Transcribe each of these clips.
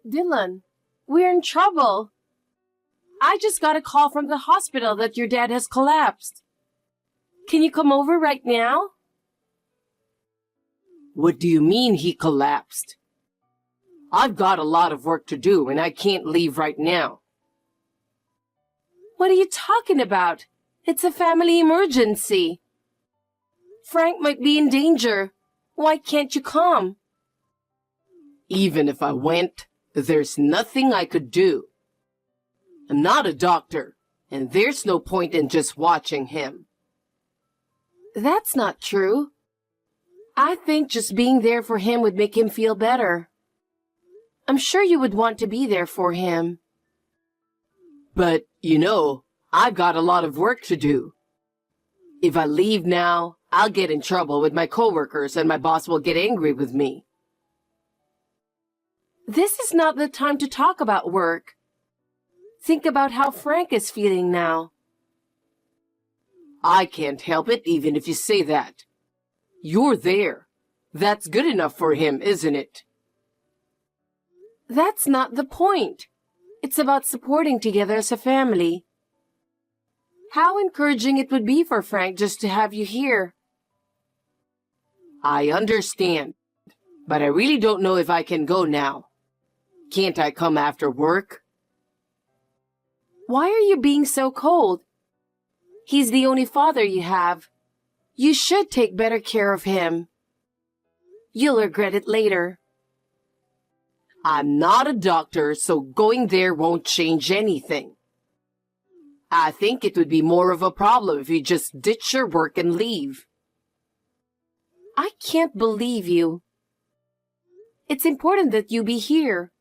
Dylan, we're in trouble. I just got a call from the hospital that your dad has collapsed. Can you come over right now? What do you mean he collapsed? I've got a lot of work to do and I can't leave right now. What are you talking about? It's a family emergency. Frank might be in danger. Why can't you come? Even if I went, there's nothing I could do. I'm not a doctor, and there's no point in just watching him. That's not true. I think just being there for him would make him feel better. I'm sure you would want to be there for him. But, I've got a lot of work to do. If I leave now, I'll get in trouble with my coworkers and my boss will get angry with me. This is not the time to talk about work. Think about how Frank is feeling now. I can't help it even if you say that. You're there. That's good enough for him, isn't it? That's not the point. It's about supporting together as a family. How encouraging it would be for Frank just to have you here. I understand, but I really don't know if I can go now. Can't I come after work? Why are you being so cold? He's the only father you have. You should take better care of him. You'll regret it later. I'm not a doctor, so going there won't change anything. I think it would be more of a problem if you just ditch your work and leave. I can't believe you. It's important that you be here.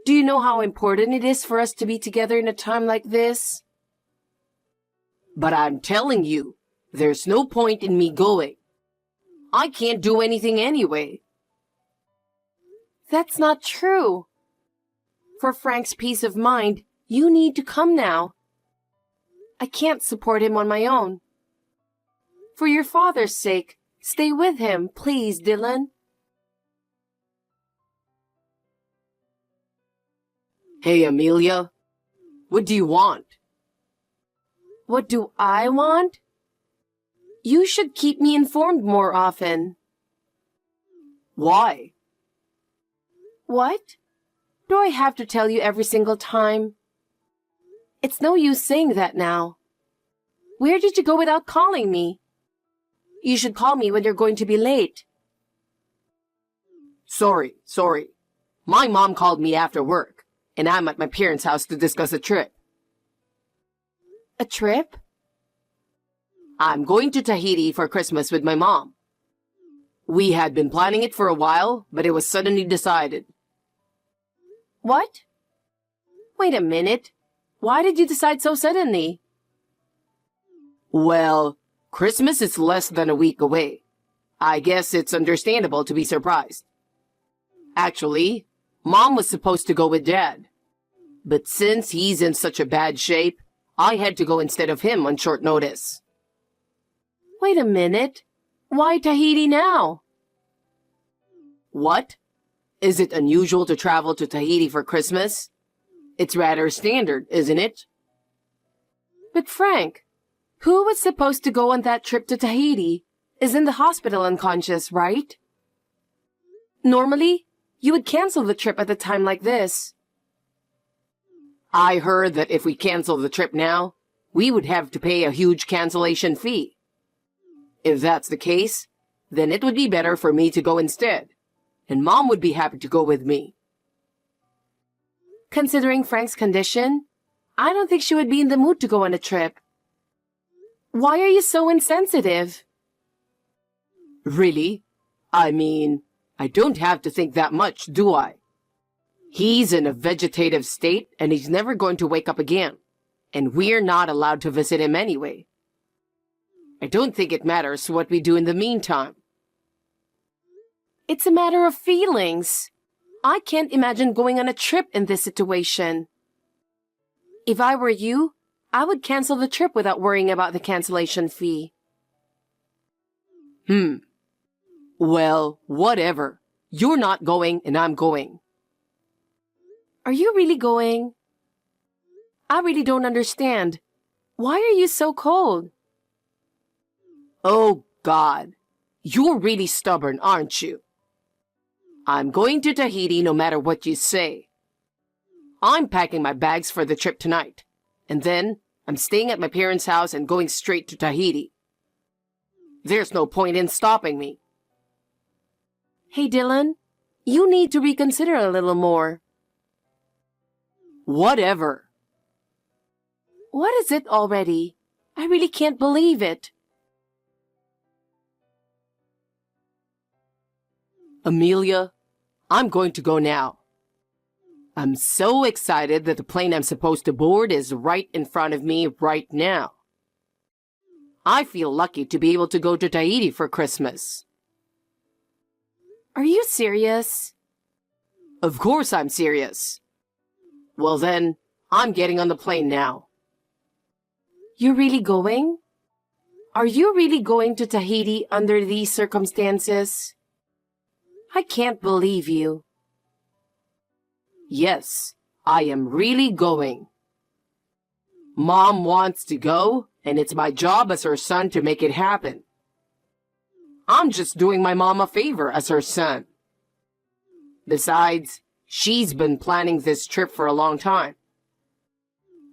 Do you know how important it is for us to be together in a time like this? But I'm telling you, there's no point in me going. I can't do anything anyway. That's not true. For Frank's peace of mind, you need to come now. I can't support him on my own. For your father's sake, stay with him, please, Dylan. Hey, Amelia. What do you want? What do I want? You should keep me informed more often. Why? What? Do I have to tell you every single time? It's no use saying that now. Where did you go without calling me? You should call me when you're going to be late. Sorry. My mom called me after work, and I'm at my parents' house to discuss a trip. A trip? I'm going to Tahiti for Christmas with my mom. We had been planning it for a while, but it was suddenly decided. What? Wait a minute. Why did you decide so suddenly? Well, Christmas is less than a week away. I guess it's understandable to be surprised. Actually, Mom was supposed to go with Dad. But since he's in such a bad shape, I had to go instead of him on short notice. Wait a minute. Why Tahiti now? What? Is it unusual to travel to Tahiti for Christmas? It's rather standard, isn't it? But Frank, who was supposed to go on that trip to Tahiti, is in the hospital unconscious, right? Normally, you would cancel the trip at a time like this. I heard that if we cancel the trip now, we would have to pay a huge cancellation fee. If that's the case, then it would be better for me to go instead, and Mom would be happy to go with me. Considering Frank's condition, I don't think she would be in the mood to go on a trip. Why are you so insensitive? Really? I mean, I don't have to think that much, do I? He's in a vegetative state and he's never going to wake up again, and we're not allowed to visit him anyway. I don't think it matters what we do in the meantime. It's a matter of feelings. I can't imagine going on a trip in this situation. If I were you, I would cancel the trip without worrying about the cancellation fee. Well, whatever. You're not going and I'm going. Are you really going? I really don't understand. Why are you so cold? Oh, God. You're really stubborn, aren't you? I'm going to Tahiti no matter what you say. I'm packing my bags for the trip tonight, and then I'm staying at my parents' house and going straight to Tahiti. There's no point in stopping me. Hey, Dylan, you need to reconsider a little more. Whatever. What is it already? I really can't believe it. Amelia, I'm going to go now. I'm so excited that the plane I'm supposed to board is right in front of me right now. I feel lucky to be able to go to Tahiti for Christmas. Are you serious? Of course I'm serious. Well then, I'm getting on the plane now. You're really going? Are you really going to Tahiti under these circumstances? I can't believe you. Yes, I am really going. Mom wants to go, and it's my job as her son to make it happen. I'm just doing my mom a favor as her son. Besides, she's been planning this trip for a long time.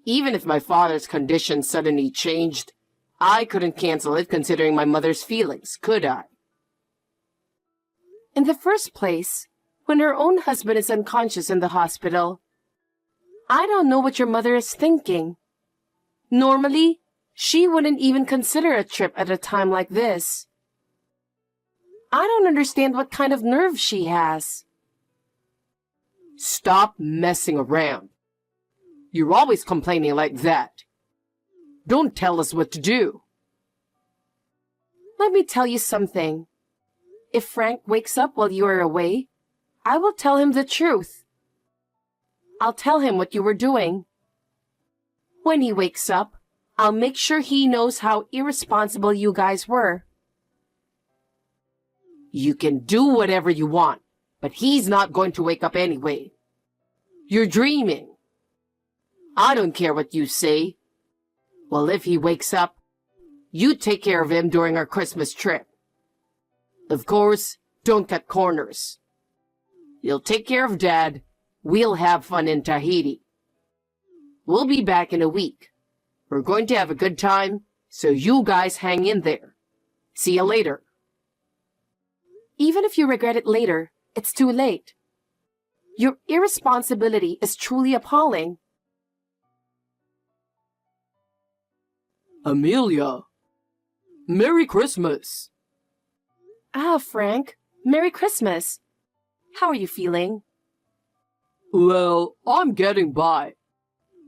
Even if my father's condition suddenly changed, I couldn't cancel it considering my mother's feelings, could I? In the first place, when her own husband is unconscious in the hospital, I don't know what your mother is thinking. Normally, she wouldn't even consider a trip at a time like this. I don't understand what kind of nerve she has. Stop messing around. You're always complaining like that. Don't tell us what to do. Let me tell you something. If Frank wakes up while you are away, I will tell him the truth. I'll tell him what you were doing. When he wakes up, I'll make sure he knows how irresponsible you guys were. You can do whatever you want, but he's not going to wake up anyway. You're dreaming. I don't care what you say. Well, if he wakes up, you take care of him during our Christmas trip. Of course, don't cut corners. You'll take care of Dad. We'll have fun in Tahiti. We'll be back in a week. We're going to have a good time, so you guys hang in there. See you later. Even if you regret it later, it's too late. Your irresponsibility is truly appalling. Amelia, Merry Christmas. Ah, Frank, Merry Christmas. How are you feeling? Well, I'm getting by.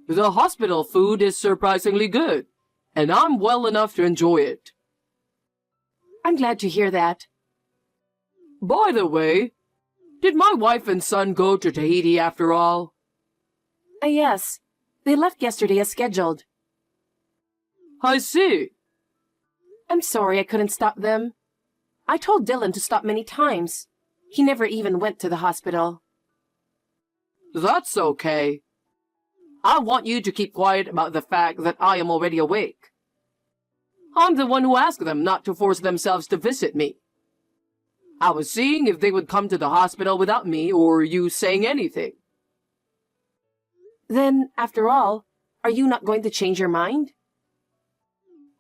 The hospital food is surprisingly good, and I'm well enough to enjoy it. I'm glad to hear that. By the way, did my wife and son go to Tahiti after all? Yes, they left yesterday as scheduled. I see. I'm sorry I couldn't stop them. I told Dylan to stop many times. He never even went to the hospital. That's okay. I want you to keep quiet about the fact that I am already awake. I'm the one who asked them not to force themselves to visit me. I was seeing if they would come to the hospital without me or you saying anything. Then, after all, are you not going to change your mind?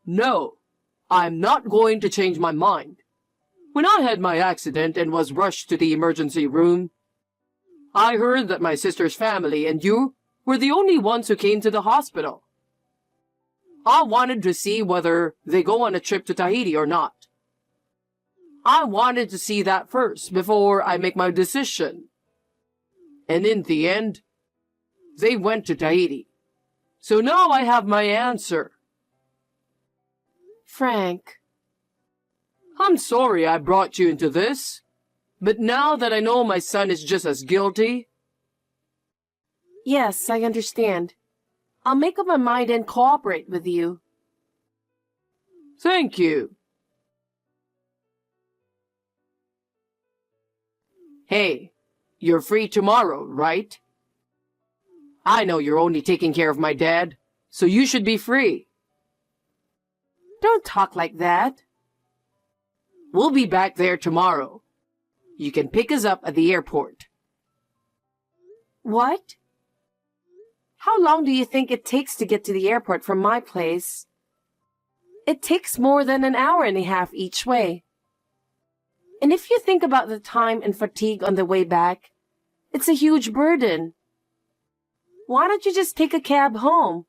No, I'm not going to change my mind. When I had my accident and was rushed to the emergency room, I heard that my sister's family and you were the only ones who came to the hospital. I wanted to see whether they go on a trip to Tahiti or not. I wanted to see that first before I make my decision. And in the end, they went to Tahiti. So now I have my answer. Frank. I'm sorry I brought you into this, but now that I know my son is just as guilty... Yes, I understand. I'll make up my mind and cooperate with you. Thank you. Hey, you're free tomorrow, right? I know you're only taking care of my dad, so you should be free. Don't talk like that. We'll be back there tomorrow. You can pick us up at the airport. What? How long do you think it takes to get to the airport from my place? It takes more than an hour and a half each way. And if you think about the time and fatigue on the way back, it's a huge burden. Why don't you just take a cab home?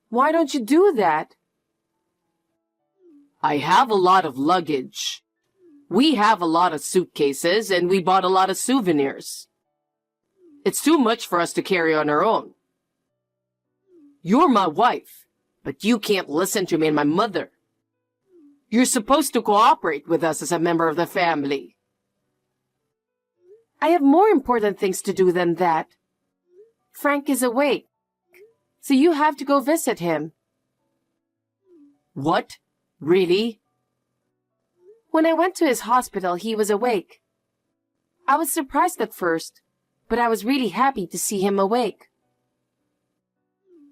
Why don't you do that? I have a lot of luggage. We have a lot of suitcases and we bought a lot of souvenirs. It's too much for us to carry on our own. You're my wife, but you can't listen to me and my mother. You're supposed to cooperate with us as a member of the family. I have more important things to do than that. Frank is awake, so you have to go visit him. What? Really? When I went to his hospital, he was awake. I was surprised at first, but I was really happy to see him awake.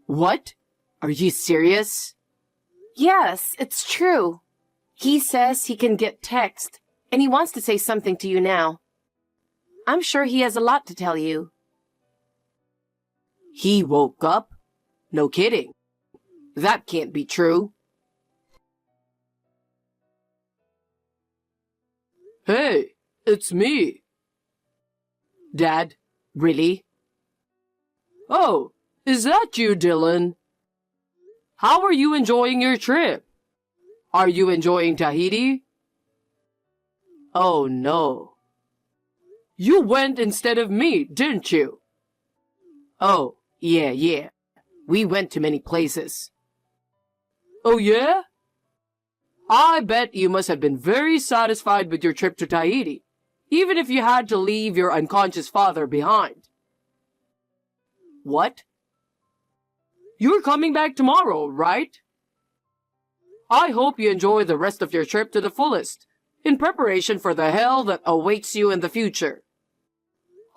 What? Are you serious? Yes, it's true. He says he can get text, and he wants to say something to you now. I'm sure he has a lot to tell you. He woke up? No kidding. That can't be true. Hey, it's me. Dad, really? Oh, is that you, Dylan? How are you enjoying your trip? Are you enjoying Tahiti? Oh, no. You went instead of me, didn't you? Oh, yeah. We went to many places. Oh, yeah? I bet you must have been very satisfied with your trip to Tahiti, even if you had to leave your unconscious father behind. What? You're coming back tomorrow, right? I hope you enjoy the rest of your trip to the fullest, in preparation for the hell that awaits you in the future.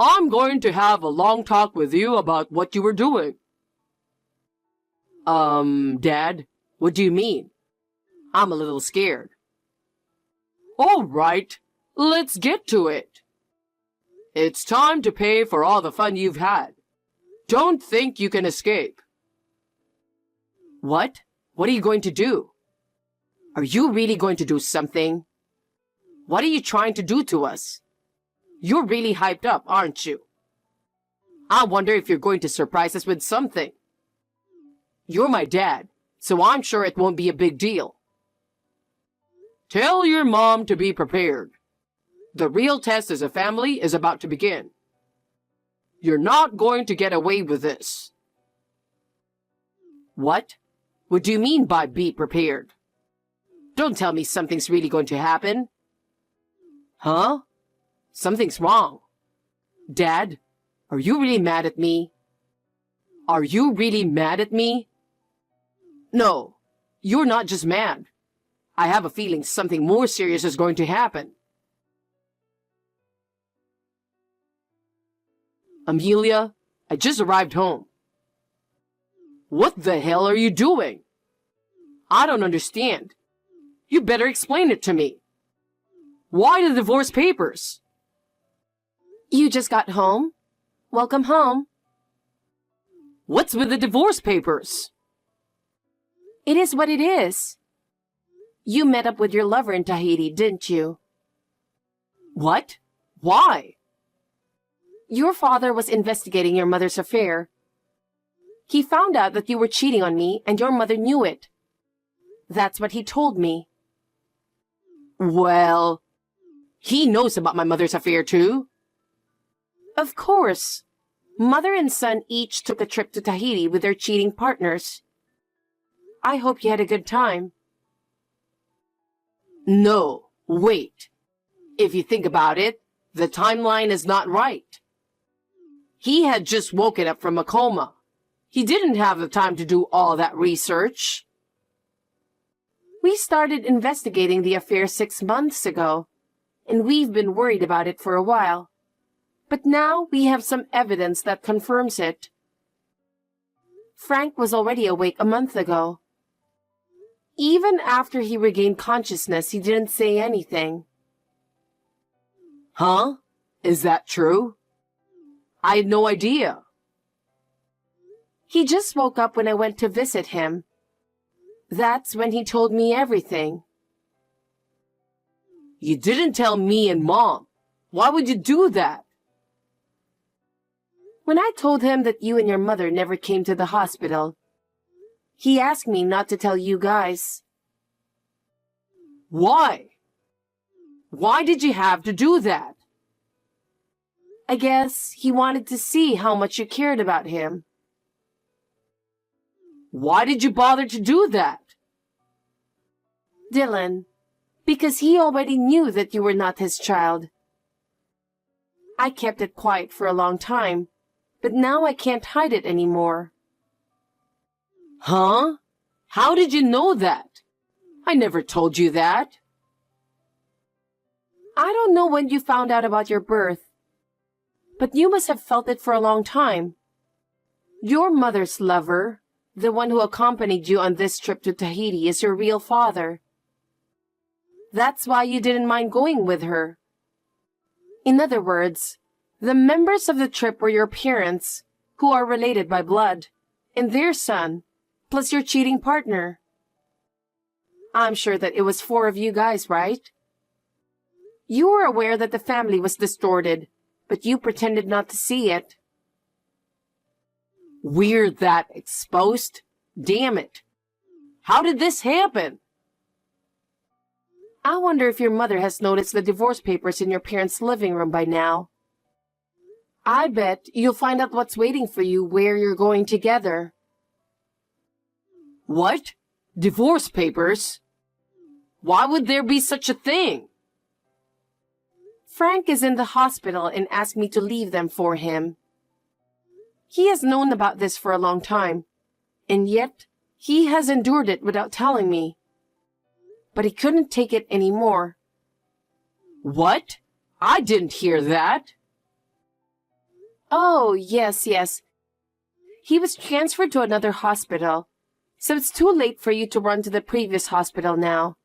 I'm going to have a long talk with you about what you were doing. Dad, what do you mean? I'm a little scared. All right, let's get to it. It's time to pay for all the fun you've had. Don't think you can escape. What? What are you going to do? Are you really going to do something? What are you trying to do to us? You're really hyped up, aren't you? I wonder if you're going to surprise us with something. You're my dad, so I'm sure it won't be a big deal. Tell your mom to be prepared. The real test as a family is about to begin. You're not going to get away with this. What? What do you mean by be prepared? Don't tell me something's really going to happen. Huh? Something's wrong. Dad, are you really mad at me? Are you really mad at me? No, you're not just mad. I have a feeling something more serious is going to happen. Amelia, I just arrived home. What the hell are you doing? I don't understand. You better explain it to me. Why the divorce papers? You just got home? Welcome home. What's with the divorce papers? It is what it is. You met up with your lover in Tahiti, didn't you? What? Why? Your father was investigating your mother's affair. He found out that you were cheating on me and your mother knew it. That's what he told me. Well, he knows about my mother's affair too. Of course. Mother and son each took a trip to Tahiti with their cheating partners. I hope you had a good time. No, wait. If you think about it, the timeline is not right. He had just woken up from a coma. He didn't have the time to do all that research. We started investigating the affair 6 months ago, and we've been worried about it for a while. But now we have some evidence that confirms it. Frank was already awake a month ago. Even after he regained consciousness, he didn't say anything. Huh? Is that true? I had no idea. He just woke up when I went to visit him. That's when he told me everything. You didn't tell me and Mom. Why would you do that? When I told him that you and your mother never came to the hospital, he asked me not to tell you guys. Why? Why did you have to do that? I guess he wanted to see how much you cared about him. Why did you bother to do that? Dylan, because he already knew that you were not his child. I kept it quiet for a long time, but now I can't hide it anymore. Huh? How did you know that? I never told you that. I don't know when you found out about your birth, but you must have felt it for a long time. Your mother's lover, the one who accompanied you on this trip to Tahiti, is your real father. That's why you didn't mind going with her. In other words, the members of the trip were your parents, who are related by blood, and their son, plus your cheating partner. I'm sure that it was 4 of you guys, right? You were aware that the family was distorted, but you pretended not to see it. We're that exposed? Damn it. How did this happen? I wonder if your mother has noticed the divorce papers in your parents' living room by now. I bet you'll find out what's waiting for you where you're going together. What? Divorce papers? Why would there be such a thing? Frank is in the hospital and asked me to leave them for him. He has known about this for a long time, and yet he has endured it without telling me. But he couldn't take it anymore. What? I didn't hear that. Oh, yes. He was transferred to another hospital, so it's too late for you to run to the previous hospital now.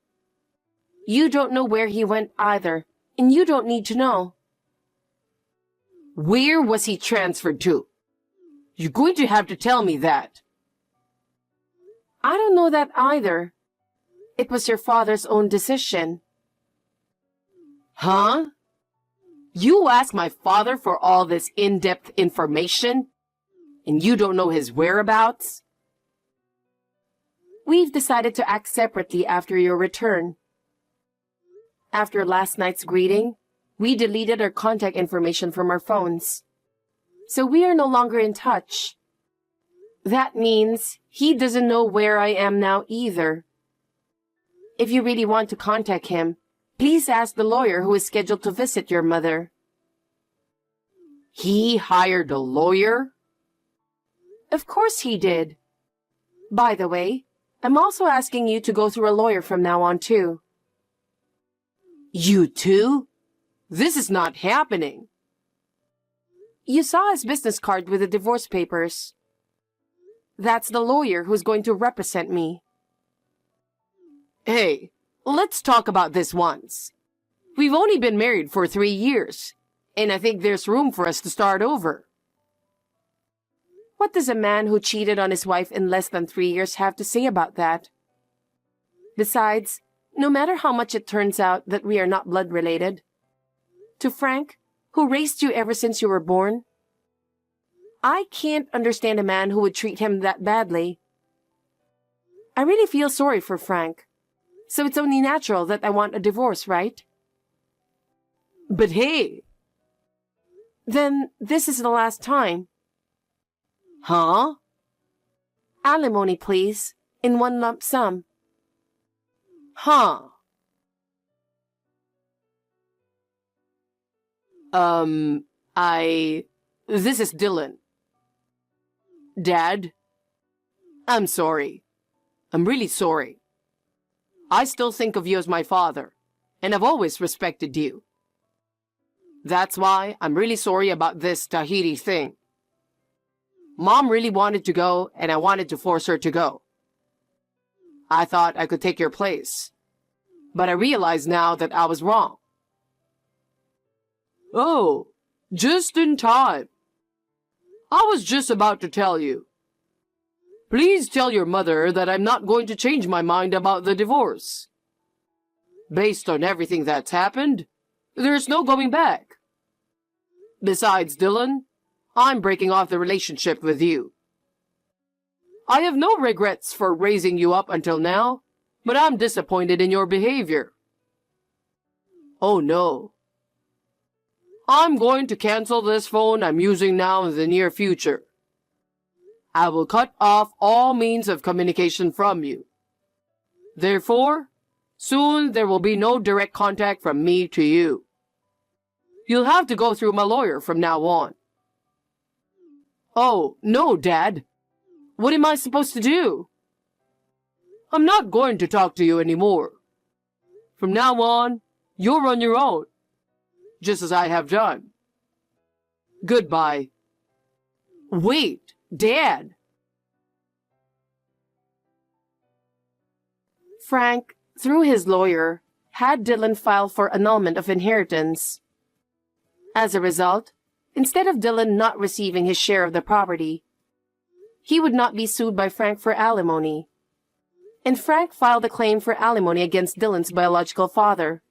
You don't know where he went either, and you don't need to know. Where was he transferred to? You're going to have to tell me that. I don't know that either. It was your father's own decision. Huh? You asked my father for all this in-depth information, and you don't know his whereabouts? We've decided to act separately after your return. After last night's greeting, we deleted our contact information from our phones. So we are no longer in touch. That means he doesn't know where I am now either. If you really want to contact him, please ask the lawyer who is scheduled to visit your mother. He hired a lawyer? Of course he did. By the way, I'm also asking you to go through a lawyer from now on too. You too? This is not happening. You saw his business card with the divorce papers. That's the lawyer who's going to represent me. Hey, let's talk about this once. We've only been married for 3 years, and I think there's room for us to start over. What does a man who cheated on his wife in less than 3 years have to say about that? Besides, no matter how much it turns out that we are not blood related, to Frank, who raised you ever since you were born, I can't understand a man who would treat him that badly. I really feel sorry for Frank, so it's only natural that I want a divorce, right? But hey! Then this is the last time. Huh? Alimony, please, in one lump sum. Huh? This is Dylan. Dad? I'm sorry. I'm really sorry. I still think of you as my father, and I've always respected you. That's why I'm really sorry about this Tahiti thing. Mom really wanted to go, and I wanted to force her to go. I thought I could take your place, but I realize now that I was wrong. Oh, just in time. I was just about to tell you. Please tell your mother that I'm not going to change my mind about the divorce. Based on everything that's happened, there's no going back. Besides, Dylan, I'm breaking off the relationship with you. I have no regrets for raising you up until now, but I'm disappointed in your behavior. Oh no. I'm going to cancel this phone I'm using now in the near future. I will cut off all means of communication from you. Therefore, soon there will be no direct contact from me to you. You'll have to go through my lawyer from now on. Oh, no, Dad. What am I supposed to do? I'm not going to talk to you anymore. From now on, you're on your own, just as I have done. Goodbye. Wait, Dad. Frank, through his lawyer, had Dylan file for annulment of inheritance. As a result, instead of Dylan not receiving his share of the property, he would not be sued by Frank for alimony. And Frank filed a claim for alimony against Dylan's biological father.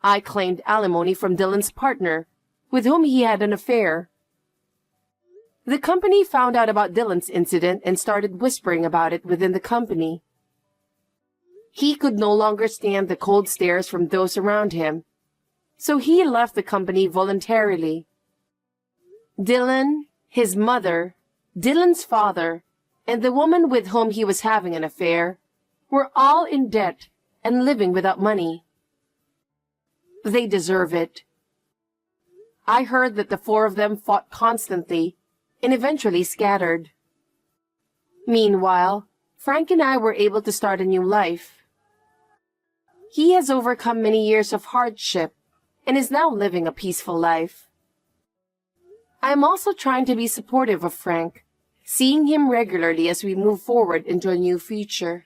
I claimed alimony from Dylan's partner, with whom he had an affair. The company found out about Dylan's incident and started whispering about it within the company. He could no longer stand the cold stares from those around him, so he left the company voluntarily. Dylan, his mother, Dylan's father, and the woman with whom he was having an affair were all in debt and living without money. They deserve it. I heard that the four of them fought constantly and eventually scattered. Meanwhile, Frank and I were able to start a new life. He has overcome many years of hardship and is now living a peaceful life. I am also trying to be supportive of Frank, seeing him regularly as we move forward into a new future.